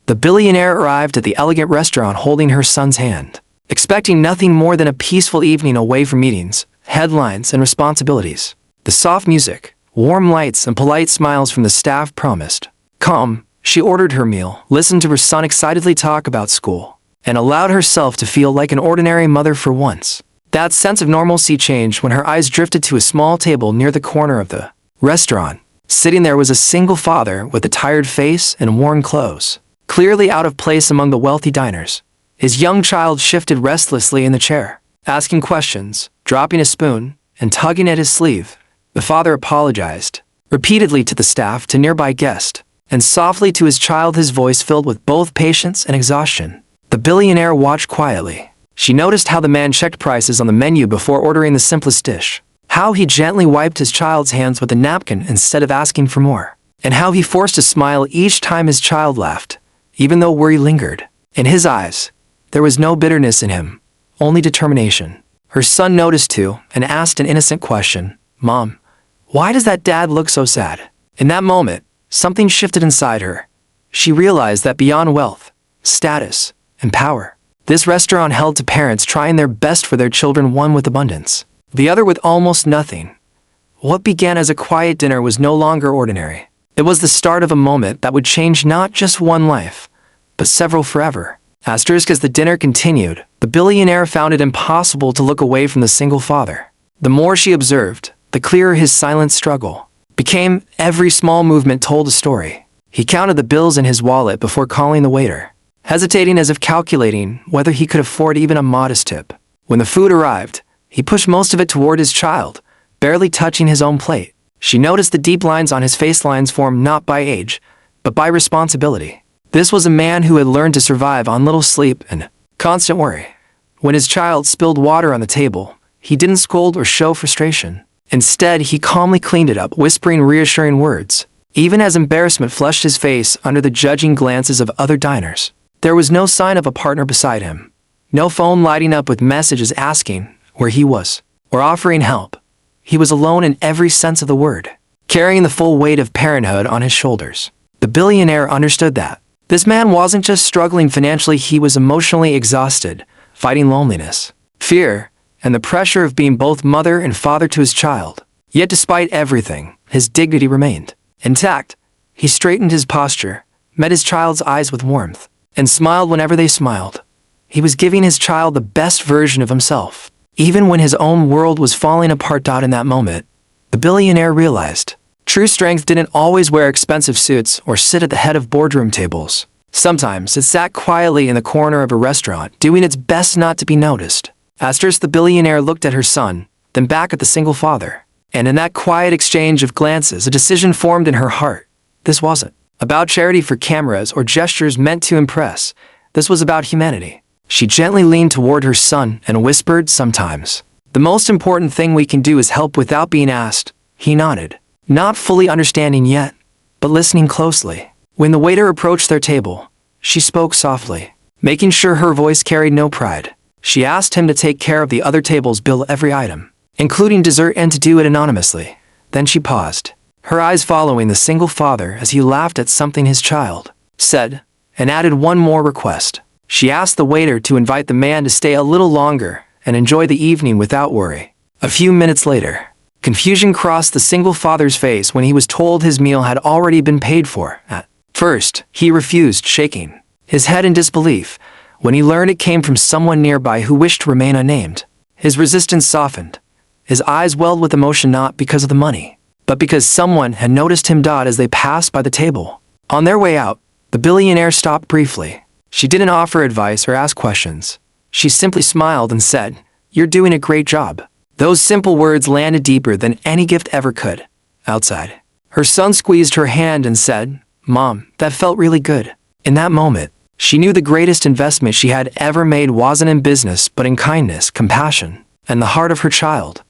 The billionaire arrived at the elegant restaurant holding her son's hand, expecting nothing more than a peaceful evening away from meetings, headlines, and responsibilities. The soft music, warm lights, and polite smiles from the staff promised calm. She ordered her meal, listened to her son excitedly talk about school, and allowed herself to feel like an ordinary mother for once. That sense of normalcy changed when her eyes drifted to a small table near the corner of the restaurant. Sitting there was a single father with a tired face and worn clothes, clearly out of place among the wealthy diners. His young child shifted restlessly in the chair, asking questions, dropping a spoon, and tugging at his sleeve. The father apologized repeatedly to the staff, to nearby guests, and softly to his child, his voice filled with both patience and exhaustion. The billionaire watched quietly. She noticed how the man checked prices on the menu before ordering the simplest dish, how he gently wiped his child's hands with a napkin instead of asking for more, and how he forced a smile each time his child laughed, even though worry lingered. In his eyes, there was no bitterness in him, only determination. Her son noticed too and asked an innocent question. "Mom, why does that dad look so sad?" In that moment, something shifted inside her. She realized that beyond wealth, status, and power, this restaurant held to parents trying their best for their children, one with abundance, the other with almost nothing. What began as a quiet dinner was no longer ordinary. It was the start of a moment that would change not just one life, but several forever. As the dinner continued, the billionaire found it impossible to look away from the single father. The more she observed, the clearer his silent struggle became. Every small movement told a story. He counted the bills in his wallet before calling the waiter, hesitating as if calculating whether he could afford even a modest tip. When the food arrived, he pushed most of it toward his child, barely touching his own plate. She noticed the deep lines on his face, lines formed not by age, but by responsibility. This was a man who had learned to survive on little sleep and constant worry. When his child spilled water on the table, he didn't scold or show frustration. Instead, he calmly cleaned it up, whispering reassuring words, even as embarrassment flushed his face under the judging glances of other diners. There was no sign of a partner beside him, no phone lighting up with messages asking where he was or offering help. He was alone in every sense of the word, carrying the full weight of parenthood on his shoulders. The billionaire understood that this man wasn't just struggling financially, he was emotionally exhausted, fighting loneliness, fear, and the pressure of being both mother and father to his child. Yet despite everything, his dignity remained intact. He straightened his posture, met his child's eyes with warmth, and smiled whenever they smiled. He was giving his child the best version of himself, even when his own world was falling apart. In that moment, the billionaire realized true strength didn't always wear expensive suits or sit at the head of boardroom tables. Sometimes it sat quietly in the corner of a restaurant, doing its best not to be noticed. The billionaire looked at her son, then back at the single father. And in that quiet exchange of glances, a decision formed in her heart. This wasn't about charity for cameras or gestures meant to impress. This was about humanity. She gently leaned toward her son and whispered, "Sometimes the most important thing we can do is help without being asked." He nodded, not fully understanding yet, but listening closely. When the waiter approached their table, she spoke softly, making sure her voice carried no pride. She asked him to take care of the other table's bill, every item, including dessert, and to do it anonymously. Then she paused, her eyes following the single father as he laughed at something his child said, and added one more request. She asked the waiter to invite the man to stay a little longer and enjoy the evening without worry. A few minutes later, confusion crossed the single father's face when he was told his meal had already been paid for. At first, he refused, shaking his head in disbelief. When he learned it came from someone nearby who wished to remain unnamed, his resistance softened. His eyes welled with emotion, not because of the money, but because someone had noticed him. As they passed by the table, on their way out, the billionaire stopped briefly. She didn't offer advice or ask questions. She simply smiled and said, "You're doing a great job." Those simple words landed deeper than any gift ever could. Outside, her son squeezed her hand and said, "Mom, that felt really good." In that moment, she knew the greatest investment she had ever made wasn't in business but in kindness, compassion, and the heart of her child.